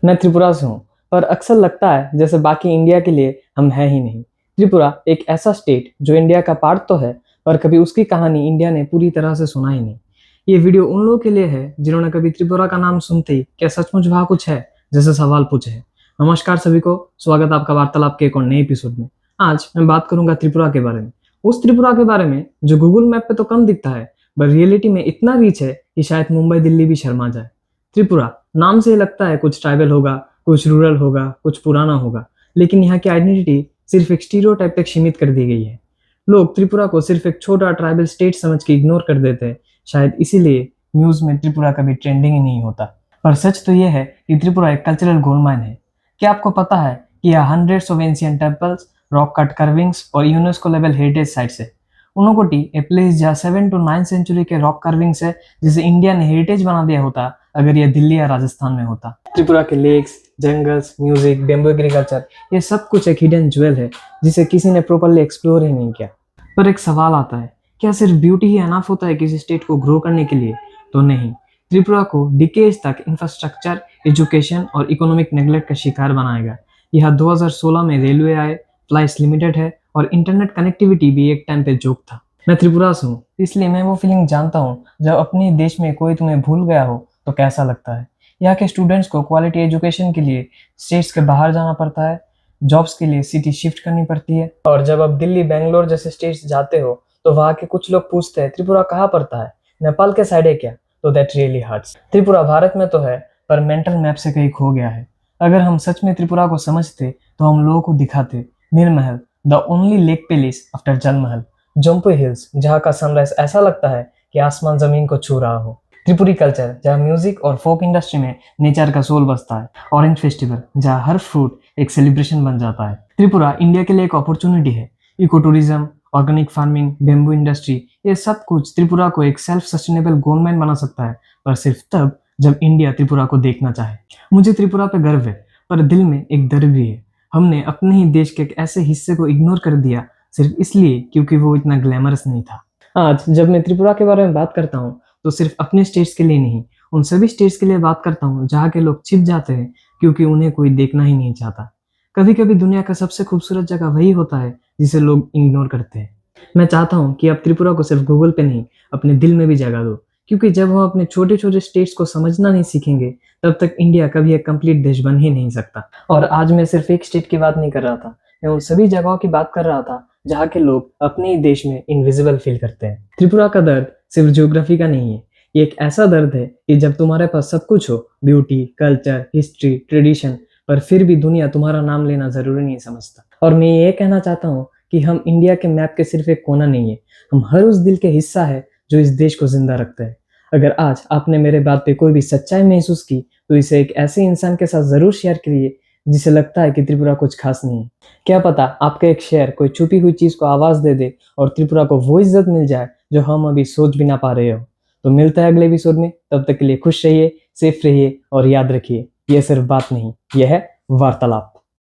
मैं त्रिपुरा से हूँ, पर अक्सर लगता है जैसे बाकी इंडिया के लिए हम हैं ही नहीं। त्रिपुरा एक ऐसा स्टेट जो इंडिया का पार्ट तो है, पर कभी उसकी कहानी इंडिया ने पूरी तरह से सुना ही नहीं। ये वीडियो उन लोगों के लिए है जिन्होंने कभी त्रिपुरा का नाम सुनते ही क्या सचमुच वहाँ कुछ है जैसे सवाल पूछे हैं। नमस्कार सभी को, स्वागत है आपका वार्तालाप के एक और नए एपिसोड में। आज मैं बात करूंगा त्रिपुरा के बारे में, उस त्रिपुरा के बारे में जो गूगल मैप पे तो कम दिखता है, पर रियलिटी में इतना रीच है कि शायद मुंबई दिल्ली भी शर्मा जाए। त्रिपुरा नाम से ही लगता है कुछ ट्राइबल होगा, कुछ रूरल होगा, कुछ पुराना होगा, लेकिन यहाँ की आइडेंटिटी सिर्फ एक स्टीरियोटाइप तक सीमित कर दी गई है। लोग त्रिपुरा को सिर्फ एक छोटा ट्राइबल स्टेट समझ के इग्नोर कर देते हैं, शायद इसीलिए न्यूज में त्रिपुरा कभी ट्रेंडिंग ही नहीं होता। पर सच तो यह है कि त्रिपुरा एक कल्चरल गोल्ड माइन है। क्या आपको पता है कि यह hundreds of ancient temples, rock cut carvings और यूनेस्को लेवल हेरिटेज साइट्स है। उनकोटी ए प्लेस जहाँ 7 to 9 सेंचुरी के रॉक कार्विंग्स है, जिसे इंडिया ने हेरिटेज बना दिया होता अगर यह दिल्ली या राजस्थान में होता। त्रिपुरा के lakes, jungles, music, bamboo agriculture, ये सब कुछ एक हिडन ज्वेल है जिसे किसी ने प्रॉपर्ली एक्सप्लोर ही नहीं किया। पर एक सवाल आता है, क्या सिर्फ ब्यूटी ही अनफ होता है किसी स्टेट को ग्रो करने के लिए? तो नहीं, त्रिपुरा को डिकेज तक इंफ्रास्ट्रक्चर, एजुकेशन और इकोनॉमिक नेग्लेक्ट का शिकार बनाएगा। यह 2016 में रेलवे आए, फ्लाइट्स लिमिटेड है और इंटरनेट कनेक्टिविटी भी एक टाइम पे जोक था। मैं त्रिपुरा से हूँ, इसलिए मैं वो फीलिंग जानता हूँ जब अपने देश में कोई तुम्हें भूल गया हो तो कैसा लगता है। यहाँ के स्टूडेंट्स को क्वालिटी एजुकेशन के लिए स्टेट्स के बाहर जाना पड़ता है, जॉब्स के लिए सिटी शिफ्ट करनी पड़ती है, और जब आप दिल्ली, बेंगलोर जैसे स्टेट्स जाते हो तो वहाँ के कुछ लोग पूछते हैं त्रिपुरा कहाँ पड़ता है, नेपाल के साइड है क्या? तो that really hurts. Tripura Bharat में तो है, पर मेंटल मैप से कहीं खो गया है। अगर हम सच में त्रिपुरा को समझते तो हम लोगों को दिखाते Neelmahal, the only lake palace after Jal Mahal, Jammu hills जहाँ का सनराइज ऐसा लगता है कि आसमान जमीन को छू रहा हो, त्रिपुरी कल्चर जहाँ म्यूजिक और फोक इंडस्ट्री में नेचर का सोल बसता है, ऑरेंज फेस्टिवल जहाँ हर फ्रूट एक सेलिब्रेशन बन जाता है। त्रिपुरा इंडिया के लिए एक अपॉर्चुनिटी है। Eco tourism, organic farming, bamboo industry, ये सब कुछ त्रिपुरा को एक सेल्फ सस्टेनेबल गोल्ड माइन बना सकता है, पर सिर्फ तब जब इंडिया त्रिपुरा को देखना चाहे। मुझे त्रिपुरा पे गर्व है, पर दिल में एक डर भी है। हमने अपने ही देश के एक ऐसे हिस्से को इग्नोर कर दिया सिर्फ इसलिए क्योंकि वो इतना ग्लैमरस नहीं था। आज जब मैं त्रिपुरा के बारे में बात करता हूँ तो सिर्फ अपने स्टेट्स के लिए नहीं, उन सभी स्टेट्स के लिए बात करता हूँ जहाँ के लोग छिप जाते हैं क्योंकि उन्हें कोई देखना ही नहीं चाहता। कभी कभी दुनिया का सबसे खूबसूरत जगह वही होता है जिसे लोग इग्नोर करते हैं। मैं चाहता हूँ कि आप त्रिपुरा को सिर्फ गूगल पे नहीं, अपने दिल में भी जगह दो, क्योंकि जब हम अपने छोटे छोटे स्टेट्स को समझना नहीं सीखेंगे तब तक इंडिया कभी एक कंप्लीट देश बन ही नहीं सकता। और आज मैं सिर्फ एक स्टेट की बात नहीं कर रहा था, मैं उन सभी जगहों की बात कर रहा था जहाँ के लोग अपने ही देश में इनविजिबल फील करते हैं। त्रिपुरा का दर्द सिर्फ ज्योग्राफी का नहीं है, ये एक ऐसा दर्द है कि जब तुम्हारे पास सब कुछ हो, ब्यूटी, कल्चर, हिस्ट्री, ट्रेडिशन, पर फिर भी दुनिया तुम्हारा नाम लेना जरूरी नहीं समझता। और मैं ये कहना चाहता हूँ कि हम इंडिया के मैप के सिर्फ एक कोना नहीं है, हम हर उस दिल के हिस्सा है जो इस देश को जिंदा रखता है। अगर आज आपने मेरे बात पे कोई भी सच्चाई महसूस की तो इसे एक ऐसे इंसान के साथ जरूर शेयर करिए जिसे लगता है कि त्रिपुरा कुछ खास नहीं है। क्या पता आपका एक शेयर कोई छुपी हुई चीज को आवाज दे दे और त्रिपुरा को वो इज्जत मिल जाए जो हम अभी सोच भी ना पा रहे हो। तो मिलता है अगले एपिसोड में, तब तक के लिए खुश रहिए, सेफ रहिए और याद रखिए, यह सिर्फ बात नहीं, यह है वार्तालाप।